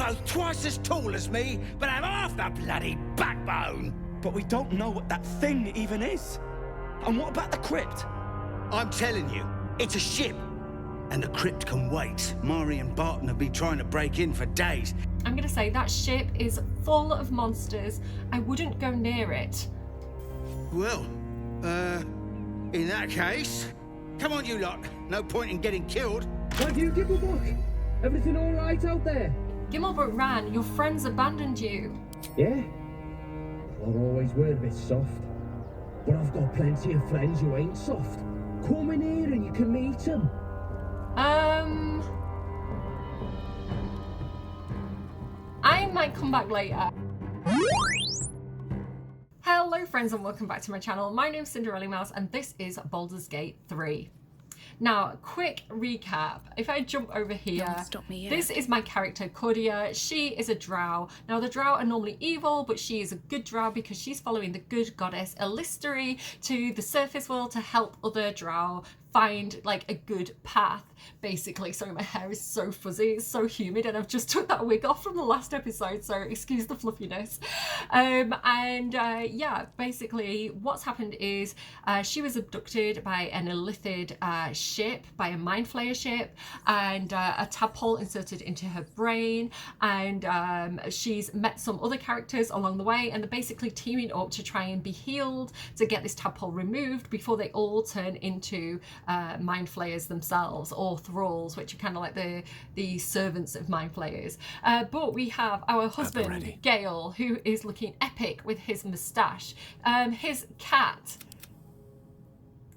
both twice as tall as me, but have half the bloody backbone. But we don't know what that thing even is. And what about the crypt? I'm telling you, it's a ship. And the crypt can wait. Mari and Barton have been trying to break in for days. I'm going to say that ship is full of monsters. I wouldn't go near it. Well, in that case, come on you lot. No point in getting killed. What do you, Gimblebrook? Everything all right out there? Gimblebrook ran. Your friends abandoned you. Yeah. I always were a bit soft. But I've got plenty of friends who ain't soft. Come in here and you can meet them. I might come back later. Hello friends and welcome back to my channel. My name's Cinderellimouse and this is Baldur's Gate 3. Now, quick recap. If I jump over here, this is my character, Cordia. She is a drow. Now, the drow are normally evil, but she is a good drow because she's following the good goddess Elistery to the surface world to help other drow find like a good path, basically. Sorry, my hair is so fuzzy, it's so humid, and I've just took that wig off from the last episode, so excuse the fluffiness. Yeah, basically what's happened is she was abducted by an illithid ship, by a mind flayer ship, and a tadpole inserted into her brain, and she's met some other characters along the way, and they're basically teaming up to try and be healed to get this tadpole removed before they all turn into mind flayers themselves, or thralls, which are kind of like the servants of mind flayers. But we have our husband Gale, who is looking epic with his moustache. His cat,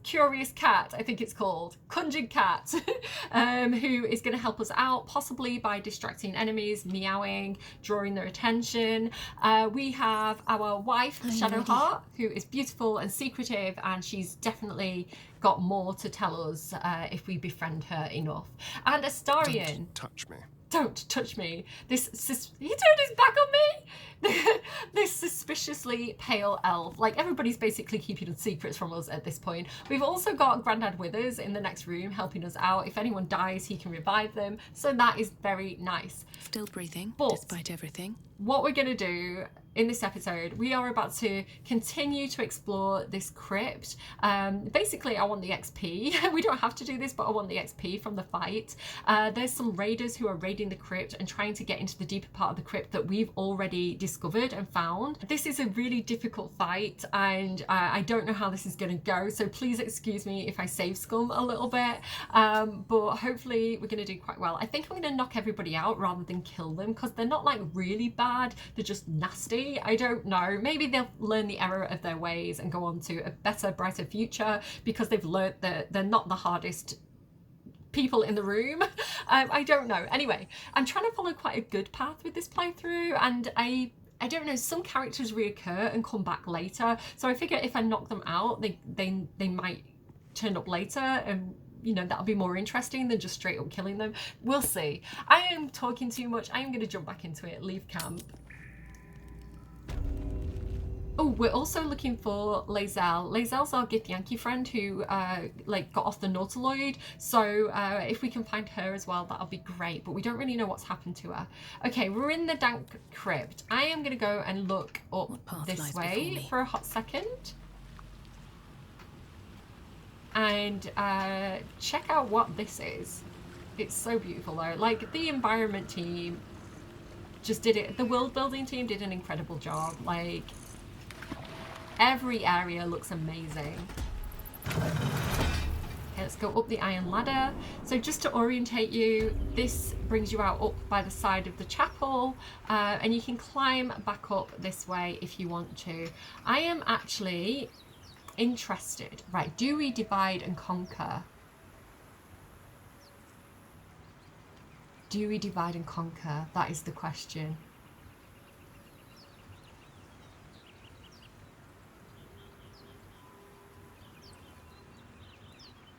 Curious Cat, I think it's called, Conjured Cat, who is going to help us out, possibly by distracting enemies, meowing, drawing their attention. We have our wife, Shadowheart, who is beautiful and secretive, and she's definitely got more to tell us if we befriend her enough. And Astarion. Don't touch me. Don't touch me. He turned his back on me. This suspiciously pale elf. Like, everybody's basically keeping secrets from us at this point. We've also got Grandad Withers in the next room helping us out. If anyone dies, he can revive them. So that is very nice. Still breathing, but despite everything. What we're going to do in this episode, we are about to continue to explore this crypt. Basically, I want the XP. We don't have to do this, but I want the XP from the fight. There's some raiders who are raiding the crypt and trying to get into the deeper part of the crypt that we've already discovered and found. This is a really difficult fight, and I don't know how this is going to go, so please excuse me if I save scum a little bit, but hopefully we're going to do quite well. I think I'm going to knock everybody out rather than kill them, because they're not like really bad, they're just nasty. I don't know, maybe they'll learn the error of their ways and go on to a better, brighter future because they've learned that they're not the hardest people in the room. I don't know. Anyway, I'm trying to follow quite a good path with this playthrough, and I don't know, some characters reoccur and come back later, so I figure if I knock them out, they might turn up later, and you know, that'll be more interesting than just straight up killing them. We'll see. I am talking too much. I am going to jump back into it, leave camp. Oh, we're also looking for Lae'zel. Lae'zel's our Githyanki friend who like got off the Nautiloid. So if we can find her as well, that'll be great. But we don't really know what's happened to her. Okay, we're in the dank crypt. I am going to go and look up this way for a hot second. And check out what this is. It's so beautiful though. Like, the environment team just did it. The world building team did an incredible job. Like, every area looks amazing. Okay, let's go up the iron ladder. So just to orientate you, this brings you out up by the side of the chapel, and you can climb back up this way if you want to. I am actually interested. Right, do we divide and conquer? Do we divide and conquer? That is the question.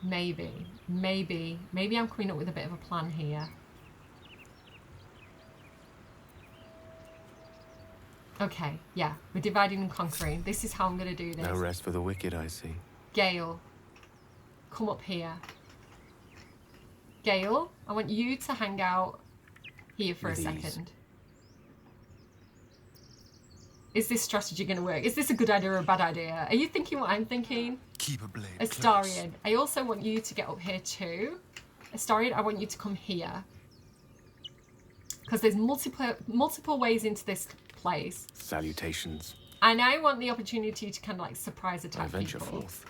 Maybe I'm coming up with a bit of a plan here. Okay, yeah, we're dividing and conquering. This is how I'm going to do this. No rest for the wicked, I see. Gale, come up here. Gale, I want you to hang out here for a second. Is this strategy going to work? Is this a good idea or a bad idea? Are you thinking what I'm thinking? Keep a blade Astarion, I also want you to get up here too. Astarion, I want you to come here. Because there's multiple ways into this place. Salutations. And I want the opportunity to kind of like surprise attack I venture people. forth.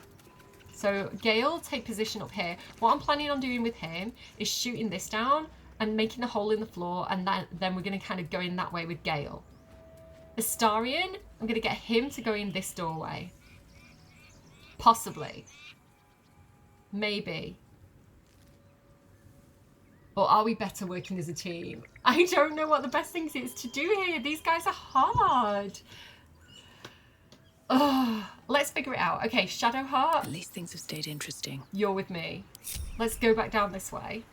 So Gale, take position up here. What I'm planning on doing with him is shooting this down and making a hole in the floor, and then we're going to kind of go in that way with Gale. Astarion, I'm going to get him to go in this doorway. Possibly. Maybe. Or are we better working as a team? I don't know what the best thing is to do here. These guys are hard. Oh, let's figure it out. Okay, Shadowheart. At least things have stayed interesting. You're with me. Let's go back down this way.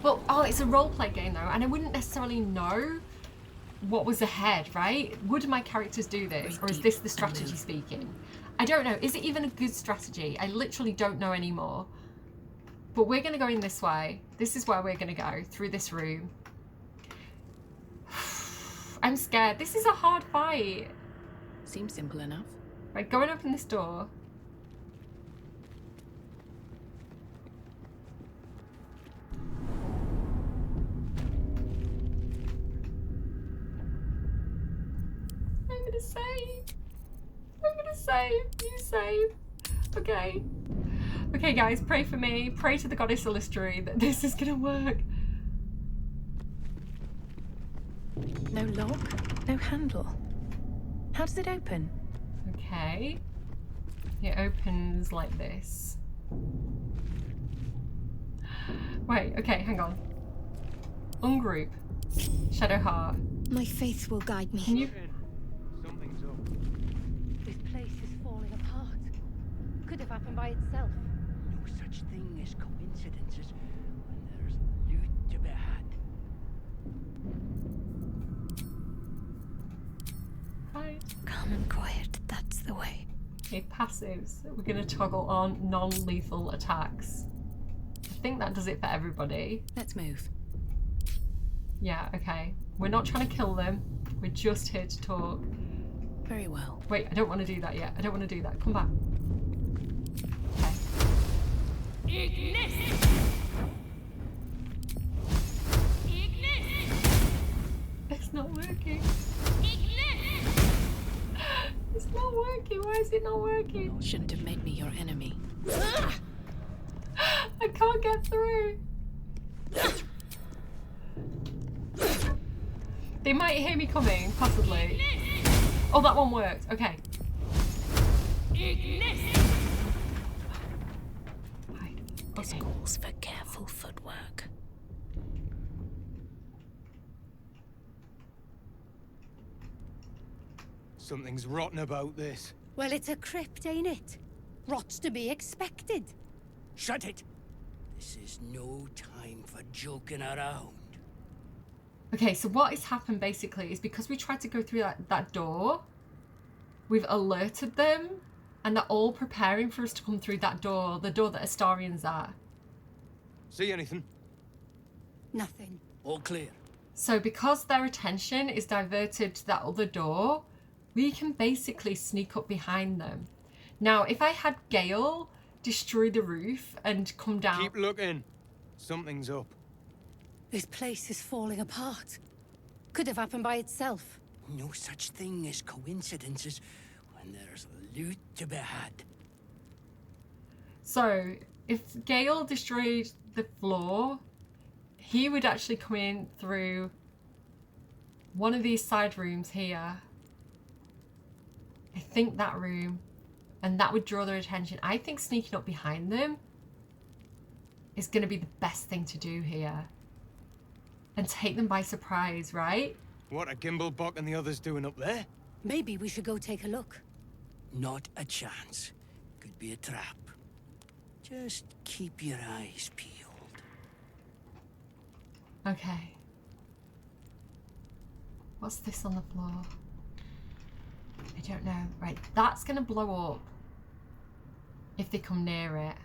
Well, oh, it's a roleplay game though, and I wouldn't necessarily know what was ahead, right? Would my characters do this, or is this the strategy speaking? I don't know. Is it even a good strategy? I literally don't know anymore. But we're going to go in this way. This is where we're going to go, through this room. I'm scared. This is a hard fight. Seems simple enough. Right, going open this door. I'm gonna save. I'm gonna save. You save. Okay. Okay, guys, pray for me. Pray to the goddess Illustory that this is gonna work. No lock, no handle. How does it open? Okay. It opens like this. Wait, okay, hang on. Ungroup. Shadowheart. My faith will guide me. Can you... Something's up. This place is falling apart. Could have happened by itself. No such thing as coincidences when there's loot to be had. Right. Calm and quiet, that's the way. Okay, passives. We're going to toggle on non-lethal attacks. I think that does it for everybody. Let's move. Yeah, okay. We're not trying to kill them. We're just here to talk. Very well. Wait, I don't want to do that yet. I don't want to do that. Come back. Okay. Ignis! It's not working. Ignis! It's not working. Why is it not working? Shouldn't have made me your enemy. I can't get through. They might hear me coming, possibly. Oh, that one worked. Okay. Right. This Okay. calls for careful footwork. Something's rotten about this. Well, it's a crypt, ain't it? Rot's to be expected. Shut it! This is no time for joking around. Okay, so what has happened basically is because we tried to go through that door, we've alerted them, and they're all preparing for us to come through that door, the door that Astarion's at. See anything? Nothing. All clear. So because their attention is diverted to that other door, we can basically sneak up behind them. Now, if I had Gale destroy the roof and come down... Keep looking. Something's up. This place is falling apart. Could have happened by itself. No such thing as coincidences when there's loot to be had. So, if Gale destroyed the floor, he would actually come in through one of these side rooms here. I think that room. And that would draw their attention. I think sneaking up behind them is going to be the best thing to do here. And take them by surprise, right? What are Gimblebock and the others doing up there? Maybe we should go take a look. Not a chance. Could be a trap. Just keep your eyes peeled. Okay. What's this on the floor? I don't know. Right, that's going to blow up if they come near it.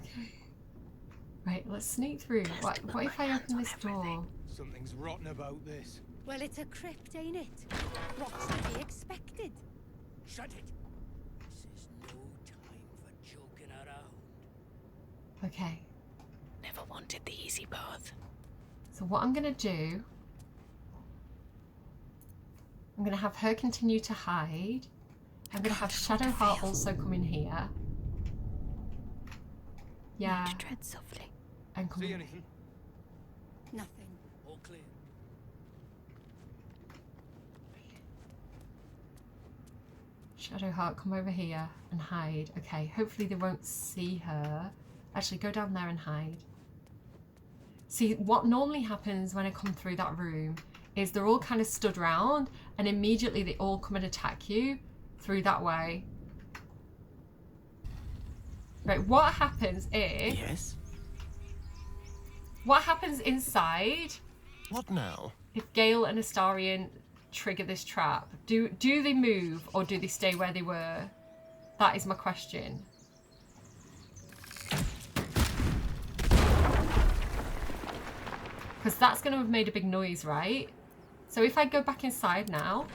Okay. Right, let's sneak through. What if I open this door? Something's rotten about this. Well, it's a crypt, ain't it? What's to be expected? Shut it. This is no time for joking around. Okay. Never wanted the easy path. So what I'm going to do... I'm going to have her continue to hide. I'm going to have Shadowheart also come in here. Yeah. Need to tread softly. And come See in. anything? Nothing. All clear. Shadowheart, come over here and hide. Okay, hopefully they won't see her. Actually, go down there and hide. See, what normally happens when I come through that room is they're all kind of stood round and immediately they all come and attack you through that way. Right, what happens is... Yes? What happens inside... What now? If Gale and Astarion trigger this trap, do they move or do they stay where they were? That is my question. Because that's going to have made a big noise, right? So if I go back inside now,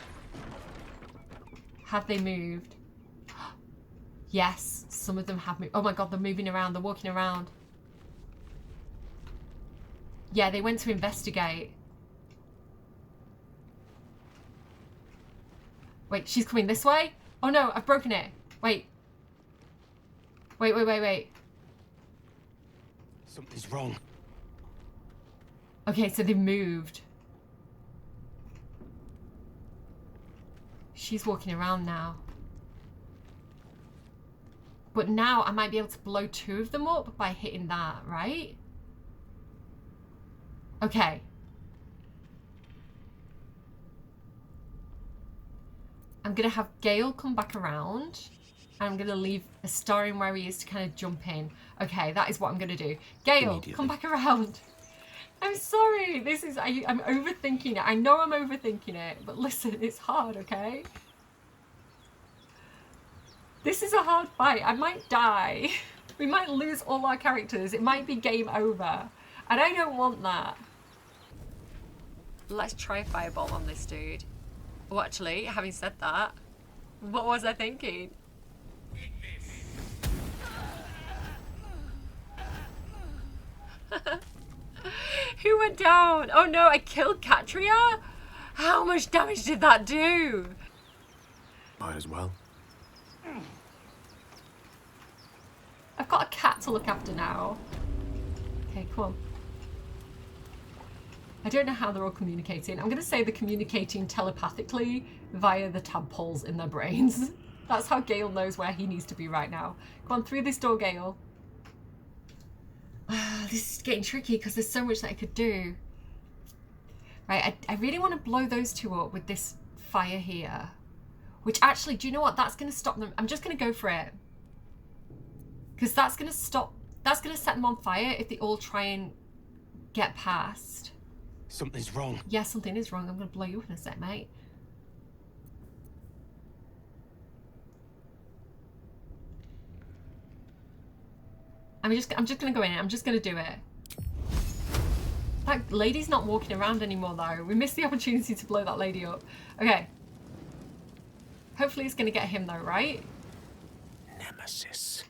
have they moved? Yes, some of them have moved. Oh my god, they're moving around, they're walking around. Yeah, they went to investigate. Wait, she's coming this way? Oh no, I've broken it. Wait. Wait. Something's wrong. Okay, so they moved. She's walking around now. But now I might be able to blow 2 of them up by hitting that, right? Okay. I'm going to have Gale come back around. And I'm going to leave Astarion where he is to kind of jump in. Okay, that is what I'm going to do. Gale, come back around. I'm sorry. This is... I'm overthinking it. I know I'm overthinking it. But listen, it's hard, okay? This is a hard fight. I might die. We might lose all our characters. It might be game over. And I don't want that. Let's try Fireball on this dude. Oh, actually, having said that, what was I thinking? Who went down? Oh no, I killed Katria? How much damage did that do? Might as well. I've got a cat to look after now. Okay, come on. I don't know how they're all communicating. I'm going to say they're communicating telepathically via the tadpoles in their brains. That's how Gale knows where he needs to be right now. Come on, through this door, Gale. This is getting tricky because there's so much that I could do. Right, I really want to blow those 2 up with this fire here. Which actually, do you know what? That's going to stop them. I'm just going to go for it. Because that's going to stop... That's going to set them on fire if they all try and get past. Something's wrong. Yeah, something is wrong. I'm going to blow you up in a sec, mate. I'm just going to go in. I'm just going to do it. That lady's not walking around anymore, though. We missed the opportunity to blow that lady up. Okay. Hopefully it's going to get him, though, right? Nemesis.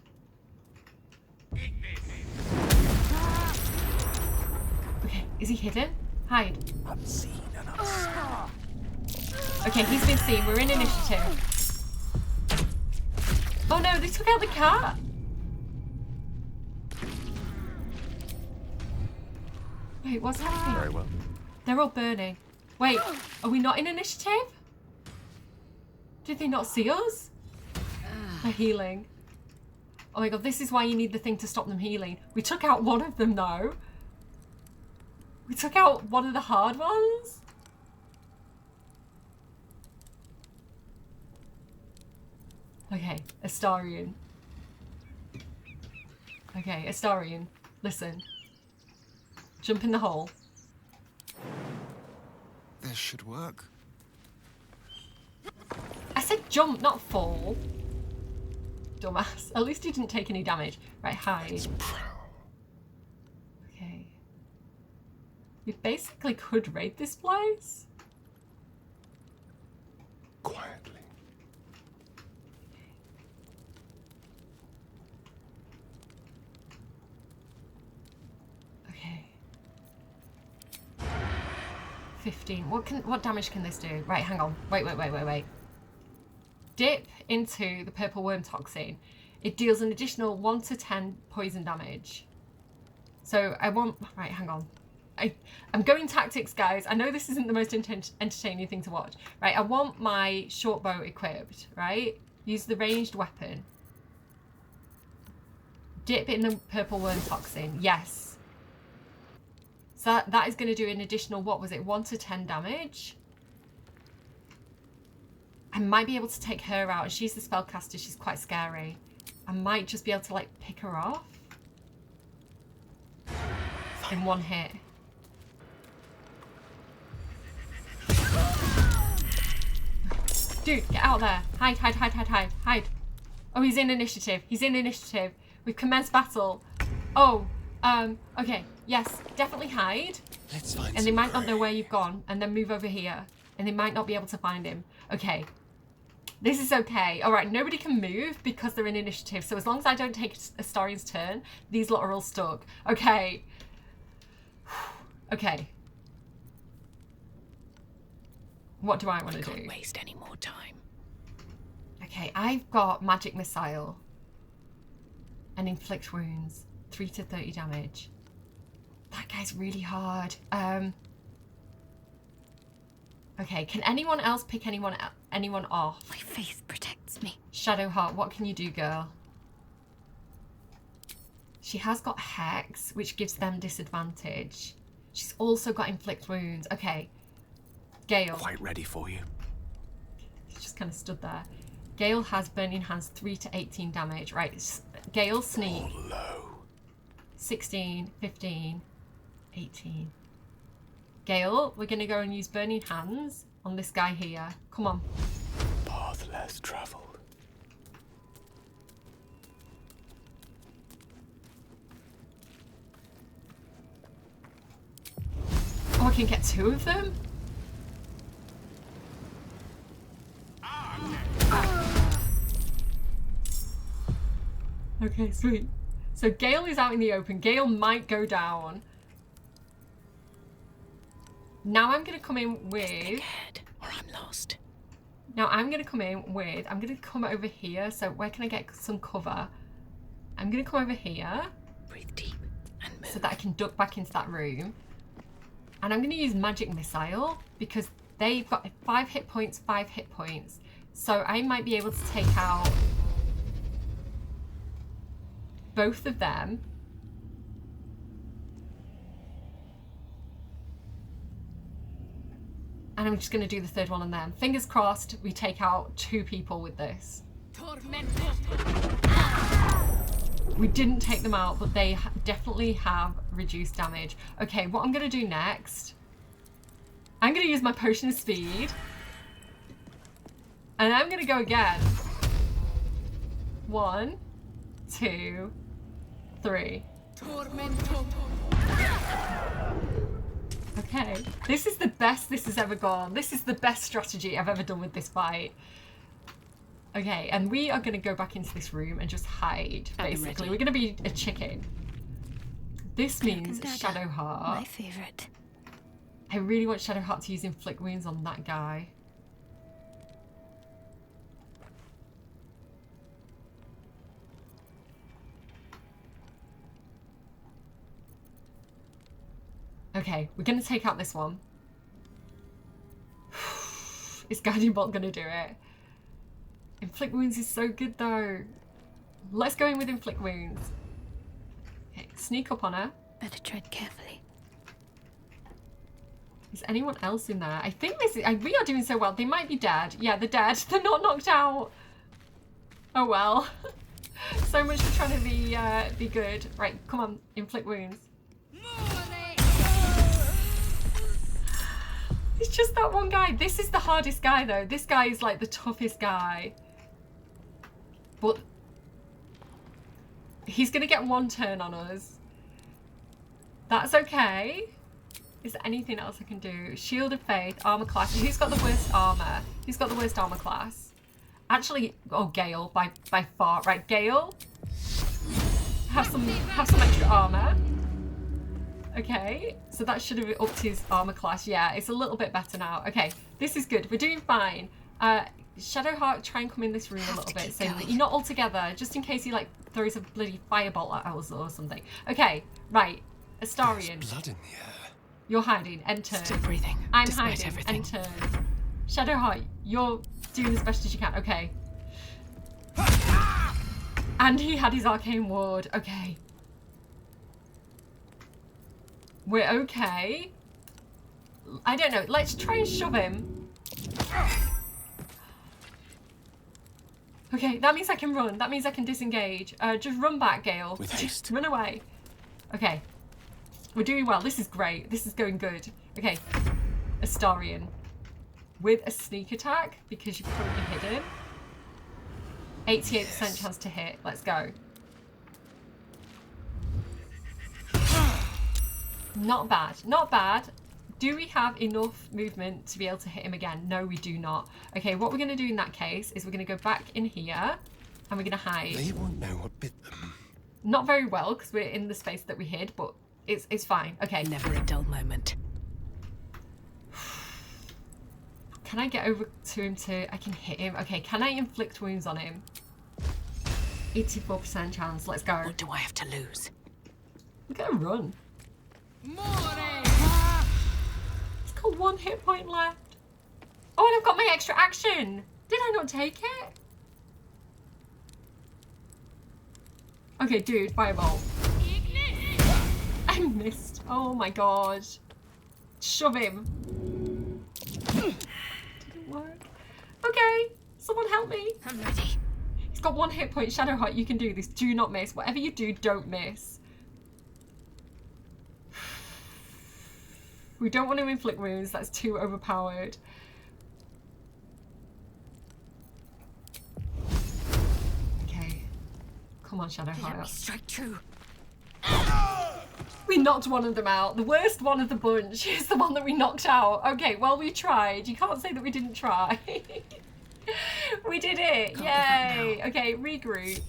Okay, is he hidden? Hide. Unseen and unseen. Okay, he's been seen. We're in initiative. Oh no, they took out the cat. Wait, what's happening? Very well. They're all burning. Wait, are we not in initiative? Did they not see us? They're healing. Oh my god, this is why you need the thing to stop them healing. We took out one of them though. We took out one of the hard ones. Okay, Astarion. Okay, Astarion, listen. Jump in the hole. This should work. I said jump, not fall. Dumbass. At least you didn't take any damage. Right, hide. We basically could raid this place. Quietly. Okay. 15. What damage can this do? Right, hang on. Wait. Dip into the purple worm toxin. It deals an additional 1 to 10 poison damage. So I want... Right, hang on. I'm going tactics, guys. I know this isn't the most entertaining thing to watch. Right, I want my short bow equipped, right? Use the ranged weapon. Dip in the purple worm toxin. Yes. So that is going to do an additional, what was it, 1 to 10 damage? I might be able to take her out. She's the spellcaster. She's quite scary. I might just be able to, like, pick her off. In one hit. Dude, get out there. Hide. Oh, he's in initiative. We've commenced battle. Oh, okay. Yes, definitely hide. Let's find and they some might not prey. know where you've gone. And then move over here. And they might not be able to find him. Okay. This is okay. Alright, nobody can move because they're in initiative. So as long as I don't take Astarian's turn, these lot are all stuck. Okay. Okay. What do I want to do? Can't waste any more time. Okay, I've got magic missile and inflict wounds, 3 to 30 damage. That guy's really hard. Okay, can anyone else pick anyone off? My faith protects me. Shadowheart, what can you do, girl? She has got Hex, which gives them disadvantage. She's also got inflict wounds. Okay. Gale. Quite ready for you. She just kind of stood there. Gale has Burning Hands 3 to 18 damage. Right, Gale sneak. All low. 16, 15, 18. Gale, we're going to go and use Burning Hands on this guy here. Come on. Path less traveled. Oh, I can get 2 of them? Okay, sweet. So Gale is out in the open. Gale might go down. Now I'm going to come in with... Ahead, or I'm lost. Now I'm going to come in with... I'm going to come over here. So where can I get some cover? I'm going to come over here. Breathe deep and move. So that I can duck back into that room. And I'm going to use Magic Missile because they've got 5 hit points, 5 hit points. So I might be able to take out both of them. And I'm just going to do the third one on them. Fingers crossed we take out 2 people with this. We didn't take them out, but they definitely have reduced damage. Okay, what I'm going to do next... I'm going to use my Potion of Speed. And I'm going to go again. 1, 2, 3. Okay, this is the best this has ever gone. This is the best strategy I've ever done with this fight. Okay, and we are going to go back into this room and just hide, basically. We're going to be a chicken. This means Shadowheart. My favourite. I really want Shadowheart to use Inflict Wounds on that guy. Okay, we're going to take out this one. Is Guiding Bolt going to do it? Inflict Wounds is so good though. Let's go in with Inflict Wounds. Okay, sneak up on her. Better tread carefully. Is anyone else in there? I think this is... we are doing so well. They might be dead. Yeah, they're dead. They're not knocked out. Oh well. So much for trying to be good. Right, come on. Inflict Wounds. It's just that one guy. This is the hardest guy though. This guy is like the toughest guy. But he's going to get 1 turn on us. That's okay. Is there anything else I can do? Shield of Faith, armor class. Who's got the worst armor? Who's got the worst armor class? Actually, oh, Gale by far. Right, Gale. Have some extra armor. Okay, so that should have upped his armor class. Yeah, it's a little bit better now. Okay, this is good. We're doing fine. Shadowheart, try and come in this room a little bit so that you're not all together, just in case he like throws a bloody firebolt at us or something. Okay, right. Astarion. There's blood in the air. You're hiding. End turn. Still breathing. I'm despite hiding. everything. End turn. Shadowheart, you're doing as best as you can. Okay. And he had his arcane ward. Okay. We're okay. I don't know. Let's try and shove him. Okay, that means I can run. That means I can disengage. Just run back, Gale. With haste. Run away. Okay. We're doing well. This is great. This is going good. Okay. Astarion. With a sneak attack, because you're currently hidden. 88% chance to hit. Let's go. Not bad. Not bad. Do we have enough movement to be able to hit him again? No, we do not. Okay, what we're going to do in that case is we're going to go back in here and we're going to hide. They won't know what bit them. Not very well because we're in the space that we hid, but it's fine. Okay. Never a dull moment. Can I get over to him I can hit him? Okay, can I inflict wounds on him? 84% chance. Let's go. What do I have to lose? I'm going to run. He's got 1 hit point left. Oh, and I've got my extra action. Did I not take it? Okay, dude, fireball. I missed. Oh my god. Shove him. Didn't work. Okay, someone help me. I'm ready. He's got 1 hit point. Shadowheart, you can do this. Do not miss. Whatever you do, don't miss. We don't want to inflict wounds. That's too overpowered. Okay. Come on, Let me Shadowheart. strike true. We knocked one of them out. The worst one of the bunch is the one that we knocked out. Okay, well, we tried. You can't say that we didn't try. We did it. Can't Yay. Okay, regroup.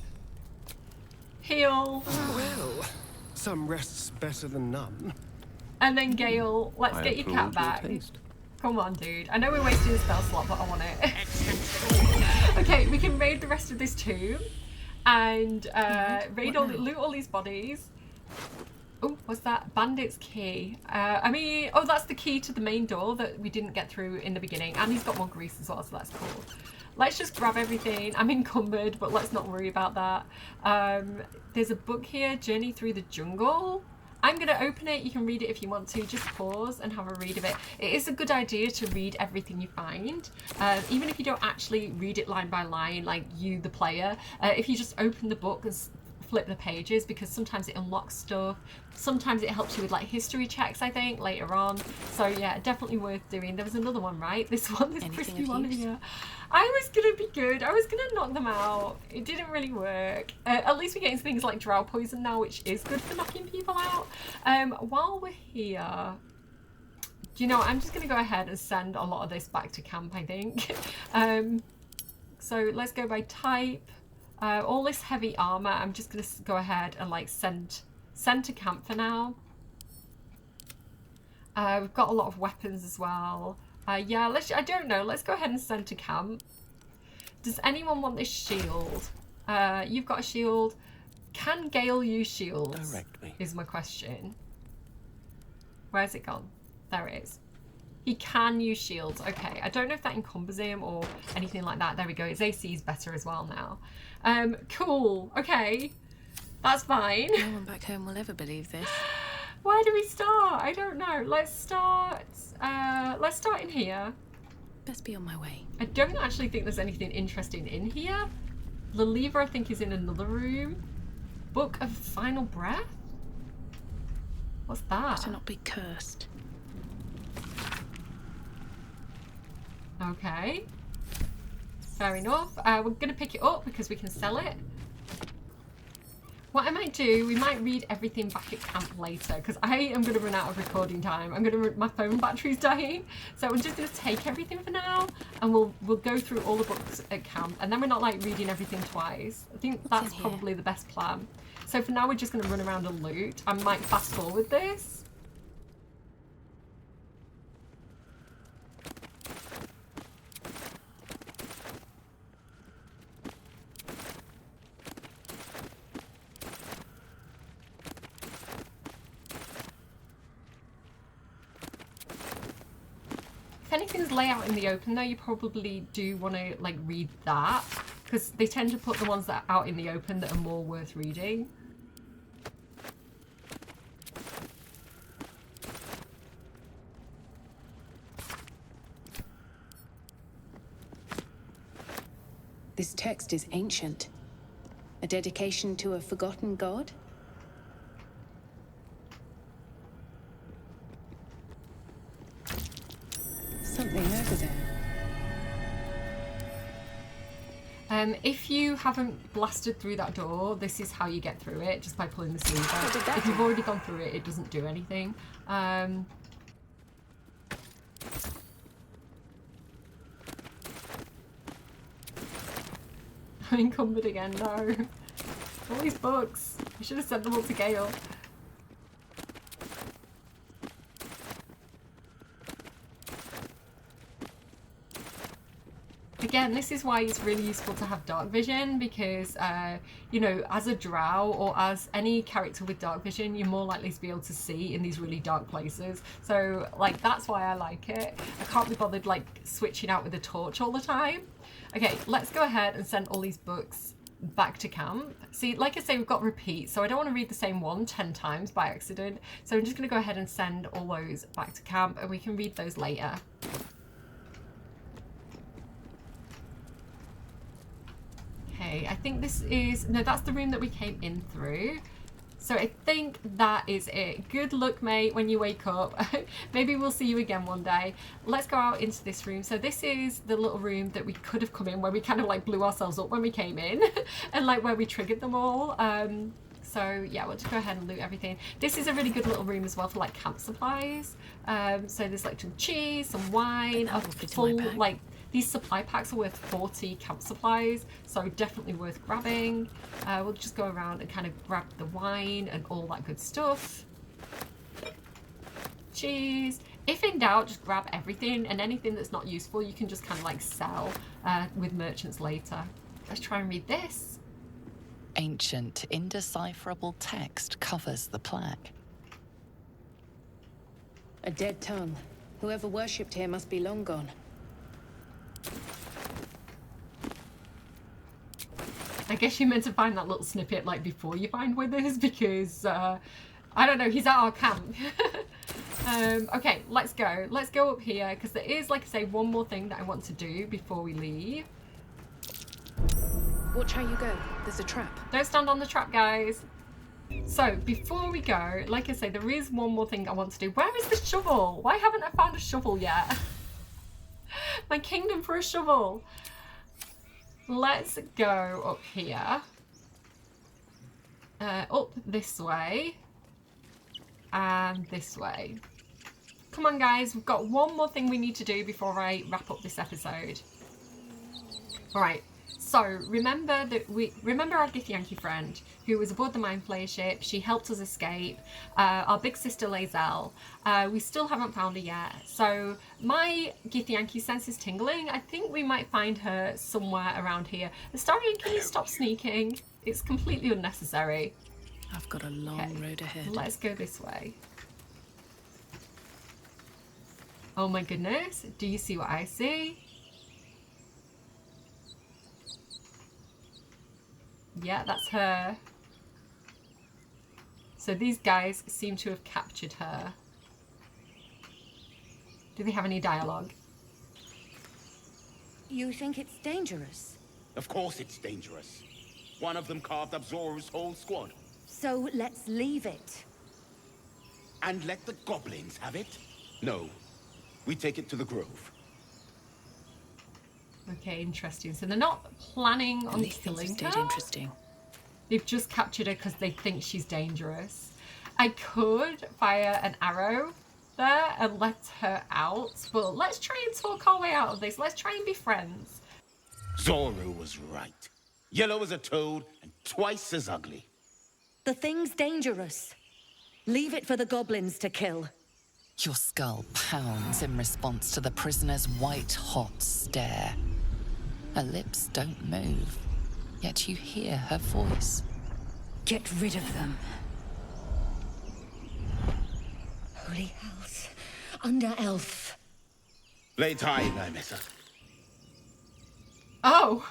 Heal. Well, some rest's better than none. And then Gale, let's get your cat back. Come on, dude. I know we're wasting a spell slot, but I want it. Okay, we can raid the rest of this tomb and loot all these bodies. Oh, what's that? Bandit's key. I mean, oh, that's the key to the main door that we didn't get through in the beginning. And he's got more grease as well, so that's cool. Let's just grab everything. I'm encumbered, but let's not worry about that. There's a book here, Journey Through the Jungle. I'm going to open it. You can read it if you want to. Just pause and have a read of it. It is a good idea to read everything you find. Even if you don't actually read it line by line, like you, the player. If you just open the book and flip the pages, because sometimes it unlocks stuff. Sometimes it helps you with like history checks, I think, later on. So yeah, definitely worth doing. There was another one, right? This one, this crispy one here. I was gonna be good. I was gonna knock them out. It didn't really work. At least we're getting things like drow poison now, which is good for knocking people out. While we're here, you know, I'm just gonna go ahead and send a lot of this back to camp, I think. So let's go by type. All this heavy armor, I'm just gonna go ahead and like send to camp for now. We've got a lot of weapons as well. Yeah, I don't know. Let's go ahead and send to camp. Does anyone want this shield? You've got a shield. Can Gale use shields? Direct me. Is my question. Where's it gone? There it is. He can use shields. Okay, I don't know if that encumbers him or anything like that. There we go. His AC is better as well now. Cool. Okay, that's fine. No one back home will ever believe this. Where do we start? I don't know. Let's start in here. Best be on my way. I don't actually think there's anything interesting in here. The lever, I think, is in another room. Book of Final Breath? What's that? Better not be cursed. Okay. Fair enough. We're going to pick it up because we can sell it. What I might do, we might read everything back at camp later, because I am going to run out of recording time. My phone battery's dying, so I'm just going to take everything for now, and we'll go through all the books at camp, and then we're not like reading everything twice. I think that's probably the best plan. So for now, we're just going to run around and loot. I might fast forward this. If anything's lay out in the open though, you probably do want to like read that, because they tend to put the ones that are out in the open that are more worth reading. This text is ancient. A dedication to a forgotten god? Something over there. If you haven't blasted through that door, this is how you get through it, just by pulling the sleeve out. If you've already gone through it, it doesn't do anything. I'm encumbered again, no. All these books. You should have sent them all to Gale. Again, this is why it's really useful to have dark vision, because, you know, as a drow or as any character with dark vision, you're more likely to be able to see in these really dark places. So, like, that's why I like it. I can't be bothered, like, switching out with a torch all the time. Okay, let's go ahead and send all these books back to camp. See, like I say, we've got repeat, so I don't want to read the same one 10 times by accident. So I'm just going to go ahead and send all those back to camp, and we can read those later. Okay, I think this is, no, that's the room that we came in through. So I think that is it. Good luck, mate, when you wake up. Maybe we'll see you again one day. Let's go out into this room. So this is the little room that we could have come in, where we kind of like blew ourselves up when we came in and like where we triggered them all. So yeah, we'll just go ahead and loot everything. This is a really good little room as well for like camp supplies. So there's like some cheese, some wine, a full like, these supply packs are worth 40 camp supplies, so definitely worth grabbing. We'll just go around and kind of grab the wine and all that good stuff. Cheese. If in doubt, just grab everything, and anything that's not useful you can just kind of like sell with merchants later. Let's try and read this. Ancient, indecipherable text covers the plaque. A dead tongue. Whoever worshipped here must be long gone. I guess you meant to find that little snippet like before you find Withers, because I don't know, he's at our camp. Okay, let's go. Let's go up here, because there is, like I say, one more thing that I want to do before we leave. Watch how you go. There's a trap. Don't stand on the trap, guys. So before we go, like I say, there is one more thing I want to do. Where is the shovel? Why haven't I found a shovel yet? My kingdom for a shovel. Let's go up here. Up this way. And this way. Come on, guys. We've got one more thing we need to do before I wrap up this episode. Alright. So, remember our Githyanki friend who was aboard the Mind Flayer ship. She helped us escape. Our big sister Lae'zel. We still haven't found her yet. So, my Githyanki sense is tingling. I think we might find her somewhere around here. Astarion, can you stop sneaking? It's completely unnecessary. I've got a long road ahead. Let's go this way. Oh my goodness. Do you see what I see? Yeah, that's her. So these guys seem to have captured her. Do they have any dialogue? You think it's dangerous? Of course it's dangerous. One of them carved up Zoru's whole squad. So let's leave it. And let the goblins have it? No. We take it to the grove. Okay, interesting. So they're not planning on These killing things have her? stayed interesting. They've just captured her because they think she's dangerous. I could fire an arrow there and let her out, but let's try and talk our way out of this. Let's try and be friends. Zoru was right. Yellow as a toad and twice as ugly. The thing's dangerous. Leave it for the goblins to kill. Your skull pounds in response to the prisoner's white-hot stare. Her lips don't move, yet you hear her voice. Get rid of them. Holy house. Under elf. Lay tight, Nymessa. Oh,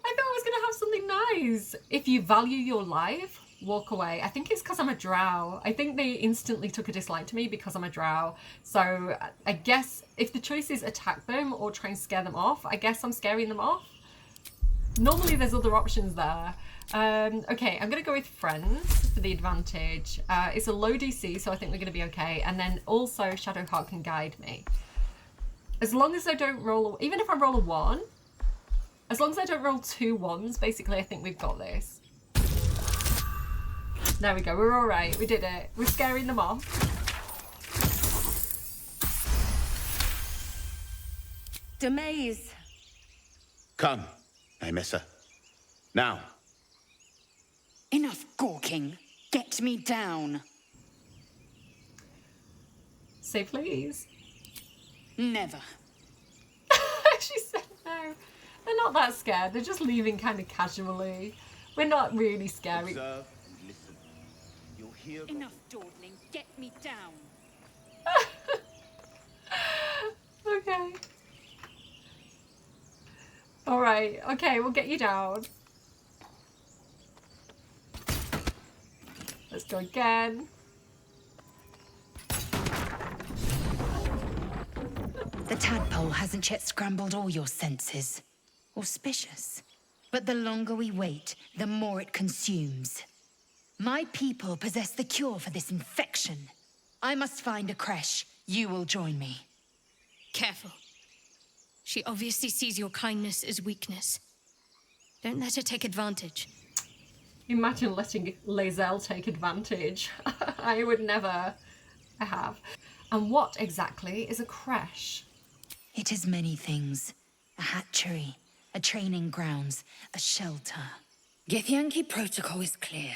I thought I was going to have something nice. If you value your life, walk away. I think it's because I'm a drow. I think they instantly took a dislike to me because I'm a drow. So I guess if the choice is attack them or try and scare them off, I guess I'm scaring them off. Normally there's other options there. Okay, I'm going to go with friends for the advantage. It's a low DC, so I think we're going to be okay. And then also Shadowheart can guide me. As long as I don't roll, even if I roll a 1, as long as I don't roll 2 1s, basically I think we've got this. There we go, we're all right, we did it. We're scaring them off. Demaze. Come, Nymessa. Now. Enough gawking. Get me down. Say please. Never. She said no. They're not that scared, they're just leaving kind of casually. We're not really scary. Observe and listen. You'll hear. Enough dawdling. Get me down. Okay. Alright, okay, we'll get you down. Let's go again. The tadpole hasn't yet scrambled all your senses. Auspicious. But the longer we wait, the more it consumes. My people possess the cure for this infection. I must find a creche. You will join me. Careful. She obviously sees your kindness as weakness. Don't let her take advantage. Imagine letting Lae'zel take advantage. I would never. I have. And what exactly is a creche? It is many things. A hatchery, a training grounds, a shelter. Githyanki protocol is clear.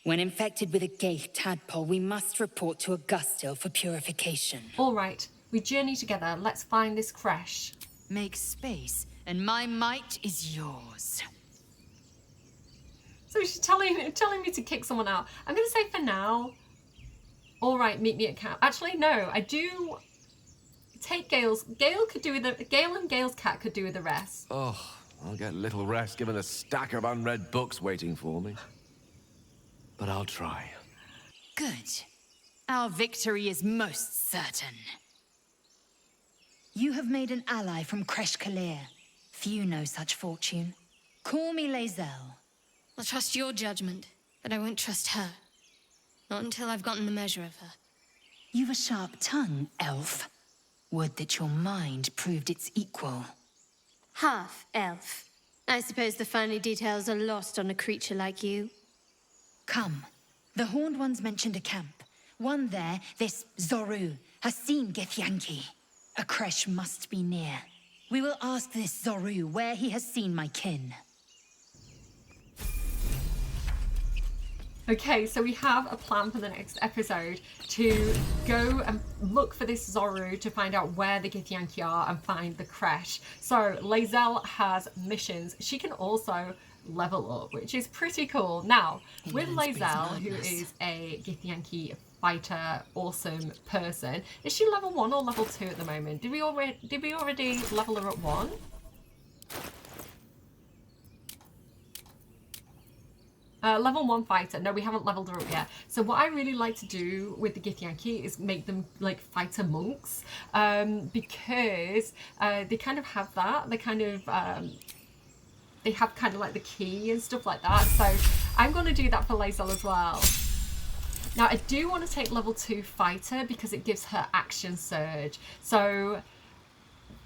When infected with a ghaik tadpole, we must report to Augustil for purification. All right, we journey together. Let's find this creche. Make space, and my might is yours. So she's telling me to kick someone out. I'm going to say for now. All right, meet me at camp. Actually, no, I do take Gale's. Gale and Gale's cat could do with the rest. Oh, I'll get little rest given a stack of unread books waiting for me. But I'll try. Good. Our victory is most certain. You have made an ally from Creche Kalir. Few know such fortune. Call me Lae'zel. I'll trust your judgment, but I won't trust her. Not until I've gotten the measure of her. You've a sharp tongue, elf. Would that your mind proved its equal. Half elf. I suppose the finer details are lost on a creature like you. Come. The Horned Ones mentioned a camp. One there, this Zoru, has seen Githyanki. A creche must be near. We will ask this Zoru where he has seen my kin. Okay, so we have a plan for the next episode to go and look for this Zoru to find out where the Githyanki are and find the creche. So Lae'zel has missions. She can also level up, which is pretty cool. Now, with Lae'zel, who is a Githyanki fighter, awesome person, is she level 1 or level 2 at the moment? Did we already level her at 1? Level 1 fighter. No, we haven't leveled her up yet. So what I really like to do with the Githyanki is make them like fighter monks, because they kind of have that. They kind of they have kind of like the key and stuff like that. So I'm going to do that for Lae'zel as well. Now I do want to take level 2 fighter because it gives her action surge. So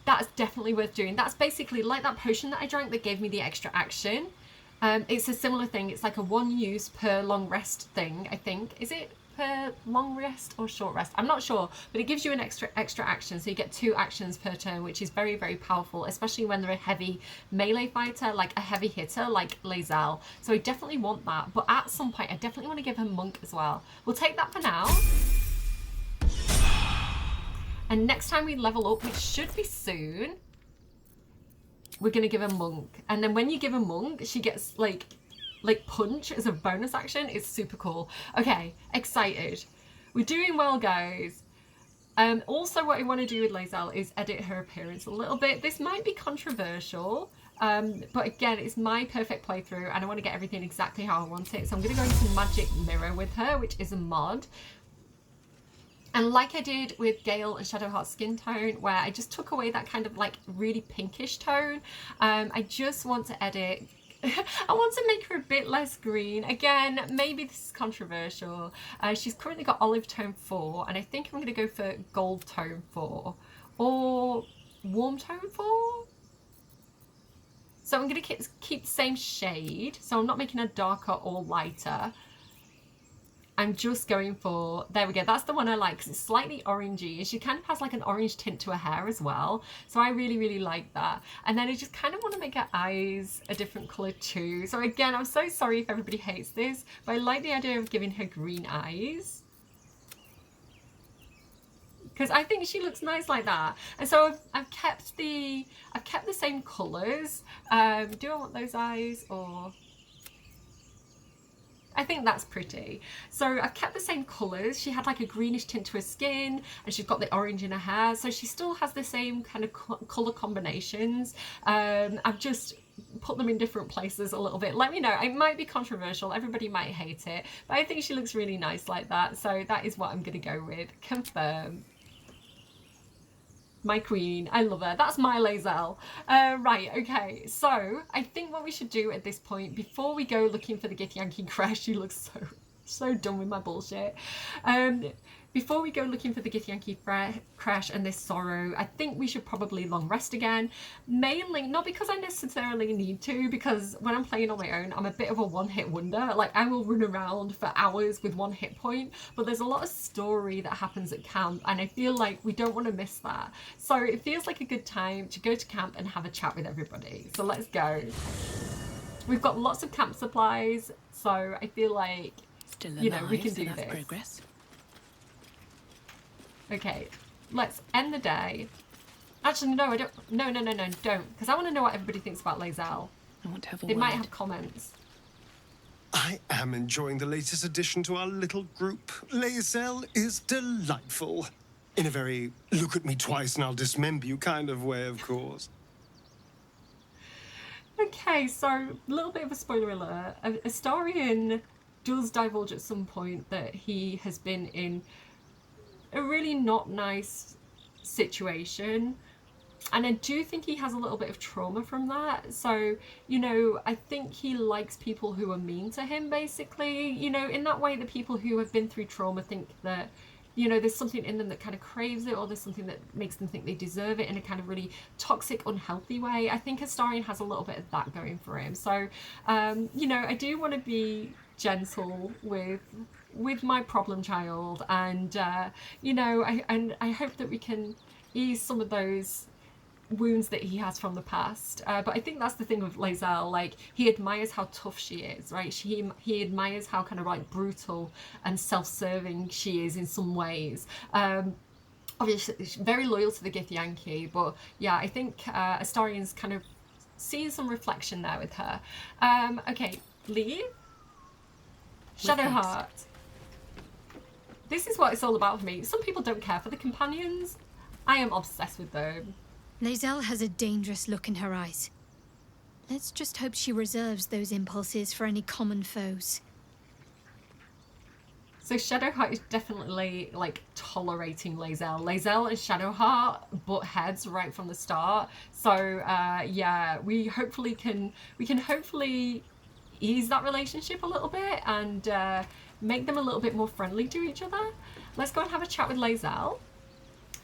that's definitely worth doing. That's basically like that potion that I drank that gave me the extra action. It's a similar thing. It's like a 1 use per long rest thing, I think. Is it per long rest or short rest? I'm not sure, but it gives you an extra action, so you get 2 actions per turn, which is very, very powerful, especially when they're a heavy melee fighter, like a heavy hitter like Lae'zel. So I definitely want that, but at some point I definitely want to give her monk as well. We'll take that for now. And next time we level up, which should be soon, we're gonna give her monk. And then when you give her monk, she gets like punch as a bonus action. It's super cool. Okay, excited. We're doing well, guys. Also what I want to do with Lae'zel is edit her appearance a little bit. This might be controversial, but again, it's my perfect playthrough and I want to get everything exactly how I want it. So I'm going to go into Magic Mirror with her, which is a mod. And like I did with Gale and Shadowheart's skin tone, where I just took away that kind of like really pinkish tone, I just want to edit. I want to make her a bit less green. Again, maybe this is controversial. She's currently got olive tone 4, and I think I'm going to go for gold tone 4 or warm tone 4. So I'm going to keep the same shade, so I'm not making her darker or lighter. I'm just going for, there we go, that's the one I like because it's slightly orangey and she kind of has like an orange tint to her hair as well, so I really, really like that. And then I just kind of want to make her eyes a different colour too. So again, I'm so sorry if everybody hates this, but I like the idea of giving her green eyes because I think she looks nice like that. And so I've kept the same colours. Do I want those eyes, or I think that's pretty. So I've kept the same colours. She had like a greenish tint to her skin and she's got the orange in her hair. So she still has the same kind of colour combinations. I've just put them in different places a little bit. Let me know. It might be controversial. Everybody might hate it. But I think she looks really nice like that. So that is what I'm going to go with. Confirm. My queen, I love her. That's my Lae'zel. Right, okay. So I think what we should do at this point, before we go looking for the Githyanki crash, she looks so done with my bullshit. Before we go looking for the Githyanki crash and this sorrow, I think we should probably long rest again. Mainly, not because I necessarily need to, because when I'm playing on my own, I'm a bit of a one-hit wonder. Like, I will run around for hours with 1 hit point, but there's a lot of story that happens at camp, and I feel like we don't want to miss that. So it feels like a good time to go to camp and have a chat with everybody. So let's go. We've got lots of camp supplies, so I feel like, you know, we can do this. Progress. Okay, let's end the day. Actually, no, I don't. No, don't. Because I want to know what everybody thinks about Lae'zel. I want to have a They word. might have comments. I am enjoying the latest addition to our little group. Lae'zel is delightful. In a very look at me twice and I'll dismember you kind of way, of course. Okay, so a little bit of a spoiler alert. Astarion does divulge at some point that he has been in a really not nice situation, and I do think he has a little bit of trauma from that. So, you know, I think he likes people who are mean to him, basically, you know, in that way that people who have been through trauma think that, you know, there's something in them that kind of craves it, or there's something that makes them think they deserve it in a kind of really toxic, unhealthy way. I think Astarion has a little bit of that going for him. So, you know, I do want to be gentle with my problem child, and you know, I hope that we can ease some of those wounds that he has from the past. But I think that's the thing with Lae'zel, like, he admires how tough she is, right? He admires how kind of like brutal and self-serving she is in some ways. Obviously she's very loyal to the Githyanki, but yeah, I think Astarion's kind of seeing some reflection there with her. Okay, leave. Shadowheart. This is what it's all about for me. Some people don't care for the companions. I am obsessed with them. Lae'zel has a dangerous look in her eyes. Let's just hope she reserves those impulses for any common foes. So Shadowheart is definitely like tolerating Lae'zel. Lae'zel and Shadowheart butt heads right from the start. So yeah, we can hopefully ease that relationship a little bit and make them a little bit more friendly to each other. Let's go and have a chat with Lae'zel.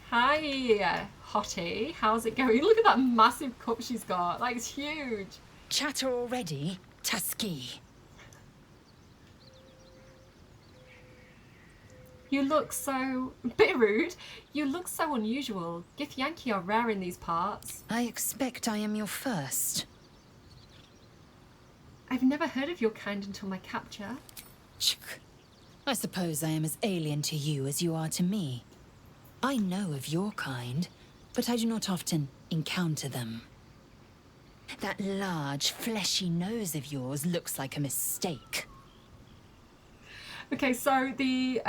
Hi, hottie. How's it going? Look at that massive cup she's got. Like, it's huge. Chatter already? Tuskegee. You look so... a bit rude. You look so unusual. Githyanki are rare in these parts. I expect I am your first. I've never heard of your kind until my capture. I suppose I am as alien to you as you are to me. I know of your kind, but I do not often encounter them. That large, fleshy nose of yours looks like a mistake. Okay, so the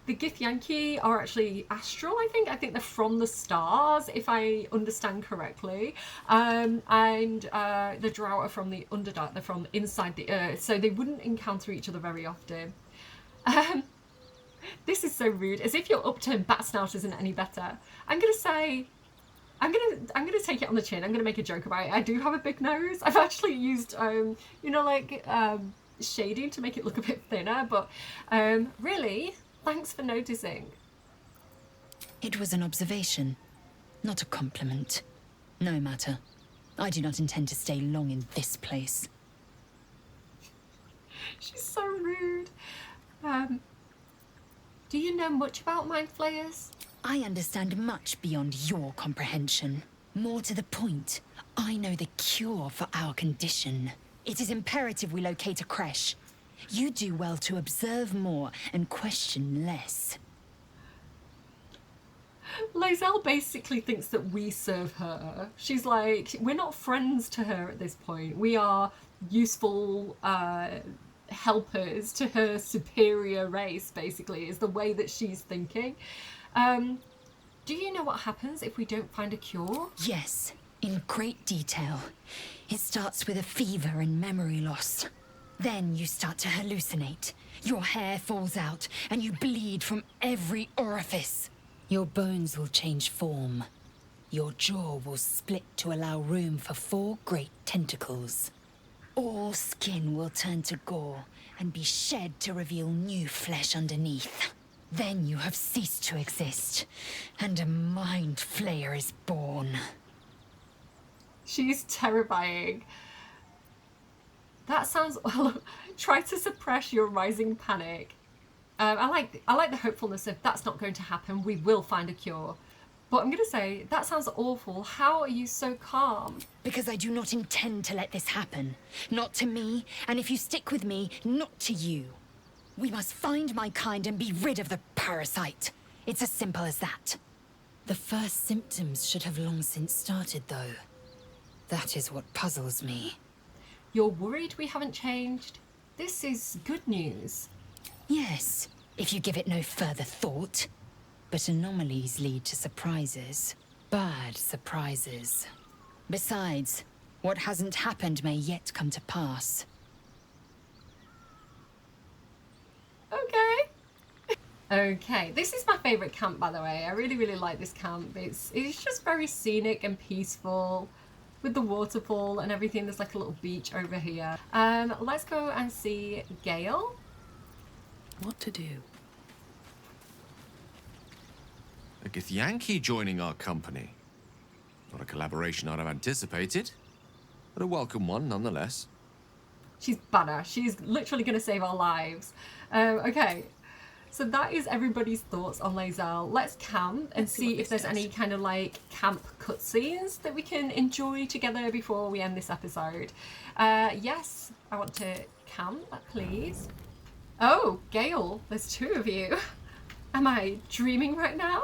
Githyanki are actually astral, I think. I think they're from the stars, if I understand correctly. And the Drow are from the Underdark. They're from inside the earth, so they wouldn't encounter each other very often. This is so rude. As if your upturned bat snout isn't any better. I'm gonna say, I'm gonna take it on the chin. I'm gonna make a joke about it. I do have a big nose. I've actually used, you know, like shading to make it look a bit thinner. But really, thanks for noticing. It was an observation, not a compliment. No matter. I do not intend to stay long in this place. She's so rude. Do you know much about mind flayers? I understand much beyond your comprehension. More to the point, I know the cure for our condition. It is imperative we locate a creche. You do well to observe more and question less. Lae'zel basically thinks that we serve her. She's like, we're not friends to her at this point. We are useful helpers to her superior race, basically, is the way that she's thinking. Do you know what happens if we don't find a cure? Yes, in great detail. It starts with a fever and memory loss. Then you start to hallucinate. Your hair falls out and you bleed from every orifice. Your bones will change form. Your jaw will split to allow room for 4 great tentacles. All skin will turn to gore and be shed to reveal new flesh underneath. Then you have ceased to exist, and a mind flayer is born. She's terrifying. That sounds... Try to suppress your rising panic. I like the hopefulness of that's not going to happen. We will find a cure. But I'm going to say, that sounds awful. How are you so calm? Because I do not intend to let this happen. Not to me, and if you stick with me, not to you. We must find my kind and be rid of the parasite. It's as simple as that. The first symptoms should have long since started, though. That is what puzzles me. You're worried we haven't changed? This is good news. Yes, if you give it no further thought. But anomalies lead to surprises. Bad surprises. Besides, what hasn't happened may yet come to pass. Okay. Okay, this is my favourite camp, by the way. I really, really like this camp. It's just very scenic and peaceful. With the waterfall and everything, there's like a little beach over here. Let's go and see Gale. What to do? A Githyanki joining our company. Not a collaboration I'd have anticipated, but a welcome one nonetheless. She's badass. She's literally going to save our lives. Okay, so that is everybody's thoughts on Lae'zel. Let's camp and see if there's any kind of like camp cutscenes that we can enjoy together before we end this episode. Yes, I want to camp, please. Oh, Gale, there's 2 of you. Am I dreaming right now?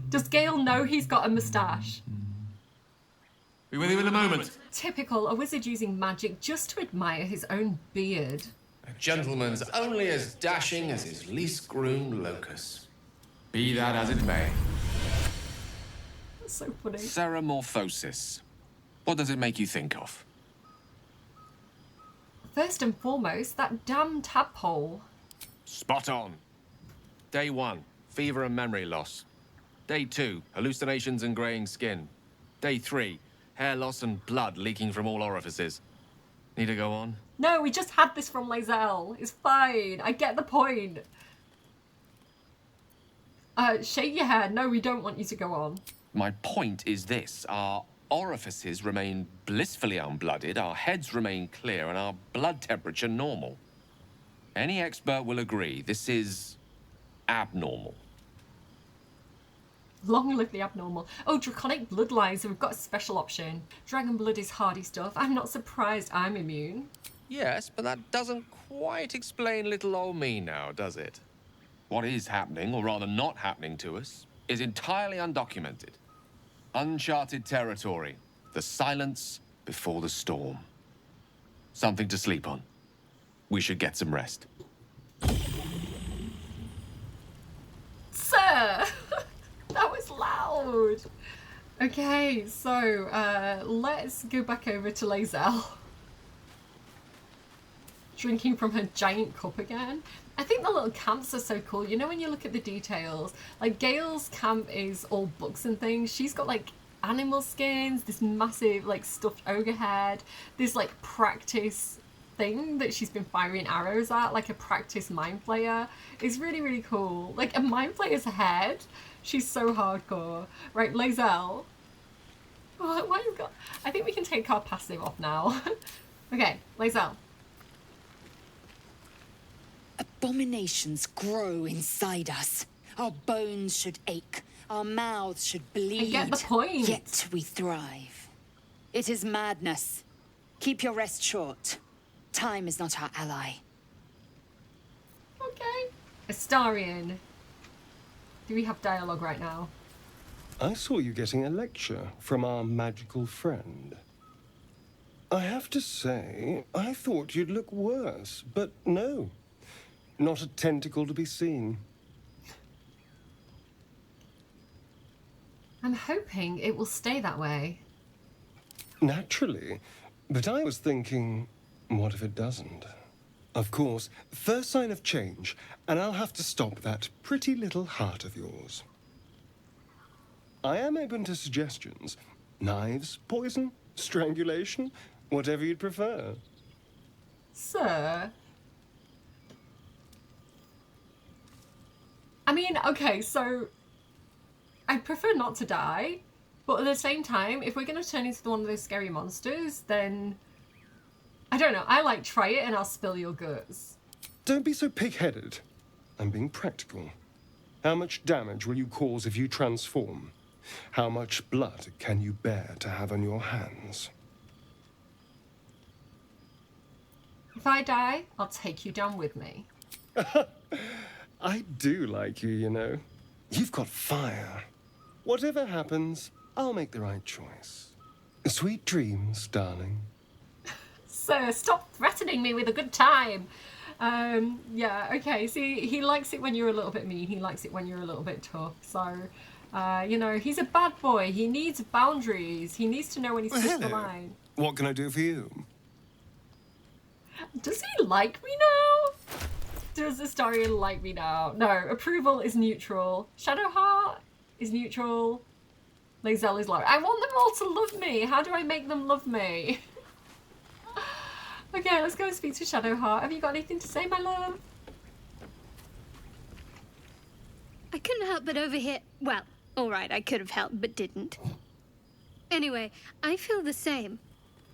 Does Gale know he's got a moustache? Be with you in a moment. Typical, a wizard using magic just to admire his own beard. A gentleman's only as dashing as his least groomed locus. Be that as it may. That's so funny. Ceremorphosis. What does it make you think of? First and foremost, that damn tadpole. Spot on. Day 1, fever and memory loss. Day 2, hallucinations and greying skin. Day 3, hair loss and blood leaking from all orifices. Need to go on? No, we just had this from Lae'zel. It's fine. I get the point. Shake your head. No, we don't want you to go on. My point is this. Our orifices remain blissfully unblooded, our heads remain clear, and our blood temperature normal. Any expert will agree this is abnormal. Long live the abnormal. Oh, draconic bloodlines. We've got a special option. Dragon blood is hardy stuff. I'm not surprised I'm immune. Yes, but that doesn't quite explain little old me now, does it? What is happening, or rather not happening to us, is entirely undocumented. Uncharted territory. The silence before the storm. Something to sleep on. We should get some rest. Sir! That was loud! Okay, so let's go back over to Lae'zel. Drinking from her giant cup again. I think the little camps are so cool. You know, when you look at the details, like Gale's camp is all books and things. She's got like animal skins, this massive like stuffed ogre head, this like practice thing that she's been firing arrows at, like a practice mind flayer. It's really, really cool. Like a mind flayer's head. She's so hardcore. Right, Lae'zel. Oh, what have you got? I think we can take our passive off now. Okay, Lae'zel. Abominations grow inside us. Our bones should ache. Our mouths should bleed. I get the point. Yet we thrive. It is madness. Keep your rest short. Time is not our ally. Okay. Astarion. Do we have dialogue right now? I saw you getting a lecture from our magical friend. I have to say, I thought you'd look worse, but no. Not a tentacle to be seen. I'm hoping it will stay that way. Naturally. But I was thinking, what if it doesn't? Of course, first sign of change, and I'll have to stop that pretty little heart of yours. I am open to suggestions. Knives, poison, strangulation, whatever you'd prefer. Sir? I mean, okay, so I prefer not to die, but at the same time, if we're going to turn into one of those scary monsters, then I don't know, I like try it and I'll spill your guts. Don't be so pig-headed. I'm being practical. How much damage will you cause if you transform? How much blood can you bear to have on your hands? If I die, I'll take you down with me. I do like you, you know. You've got fire. Whatever happens, I'll make the right choice. Sweet dreams, darling. Sir, stop threatening me with a good time. Yeah, okay. See, he likes it when you're a little bit mean. He likes it when you're a little bit tough. So, you know, he's a bad boy. He needs boundaries. He needs to know when he's pushed the line. What can I do for you? Does he like me now? Does Astarion like me now? No, approval is neutral. Shadowheart is neutral. Lae'zel is low. I want them all to love me. How do I make them love me? Okay, let's go and speak to Shadowheart. Have you got anything to say, my love? I couldn't help but overhear... Well, alright, I could have helped, but didn't. Anyway, I feel the same.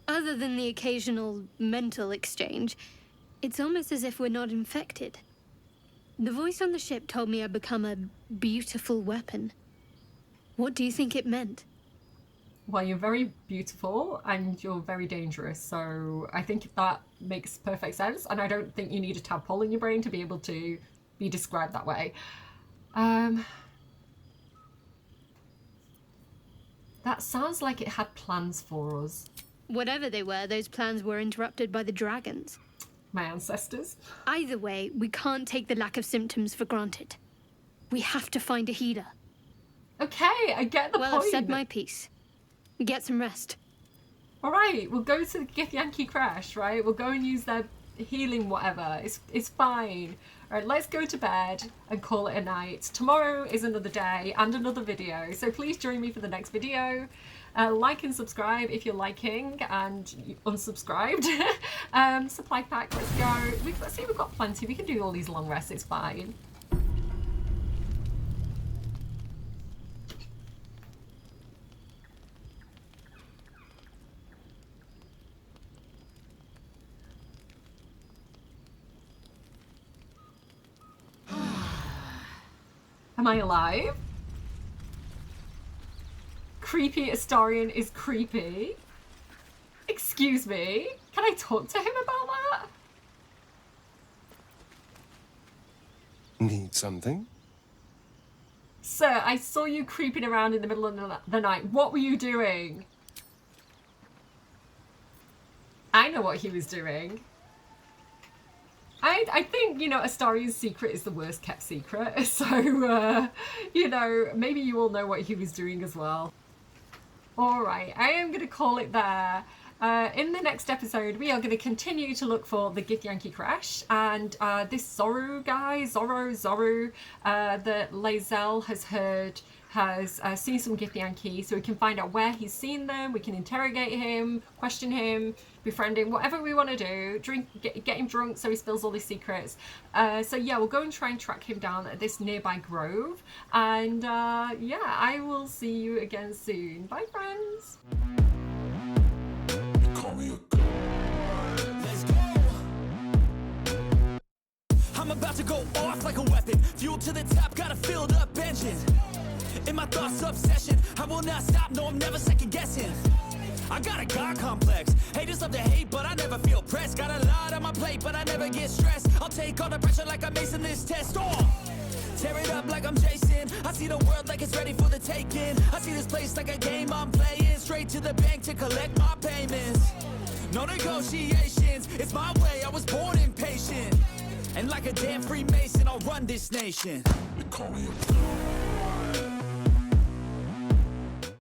Other than the occasional mental exchange, it's almost as if we're not infected. The voice on the ship told me I'd become a beautiful weapon. What do you think it meant? Well, you're very beautiful and you're very dangerous, so I think that makes perfect sense, and I don't think you need a tadpole in your brain to be able to be described that way. That sounds like it had plans for us. Whatever they were, those plans were interrupted by the dragons. My ancestors? Either way, we can't take the lack of symptoms for granted. We have to find a healer. Okay, I get the point. Well, I've said my piece. Get some rest. Alright, we'll go to the Githyanki crash, right? We'll go and use their healing whatever. It's fine. Alright, let's go to bed and call it a night. Tomorrow is another day and another video, so please join me for the next video. Like and subscribe if you're liking, and you unsubscribed. Supply pack, let's go. Let's see, we've got plenty. We can do all these long rests, it's fine. Am I alive? Creepy Astarion is creepy. Excuse me. Can I talk to him about that? Need something? Sir, I saw you creeping around in the middle of the night. What were you doing? I know what he was doing. I think, you know, Astarion's secret is the worst kept secret. So, you know, maybe you all know what he was doing as well. Alright, I am going to call it there. In the next episode, we are going to continue to look for the Githyanki crash, and this Zorru guy, Zorru, that Lae'zel has heard, has seen some Githyanki, so we can find out where he's seen them, we can interrogate him, question him, befriend him, whatever we want to do, get him drunk so he spills all his secrets. So yeah, we'll go and try and track him down at this nearby grove, and yeah, I will see you again soon. Bye, friends! Let's go. I'm about to go off like a weapon. Fuel to the top, got a filled up engine. In my thoughts, obsession. I will not stop, no, I'm never second guessing. I got a God complex. Haters love to hate, but I never feel pressed. Got a lot on my plate, but I never get stressed. I'll take all the pressure like I'm acing this test. Tear it up like I'm Jason. I see the world like it's ready for the taking. I see this place like a game I'm playing. Straight to the bank to collect my payments. No negotiations, it's my way, I was born impatient. And like a damn Freemason, I'll run this nation. They call me a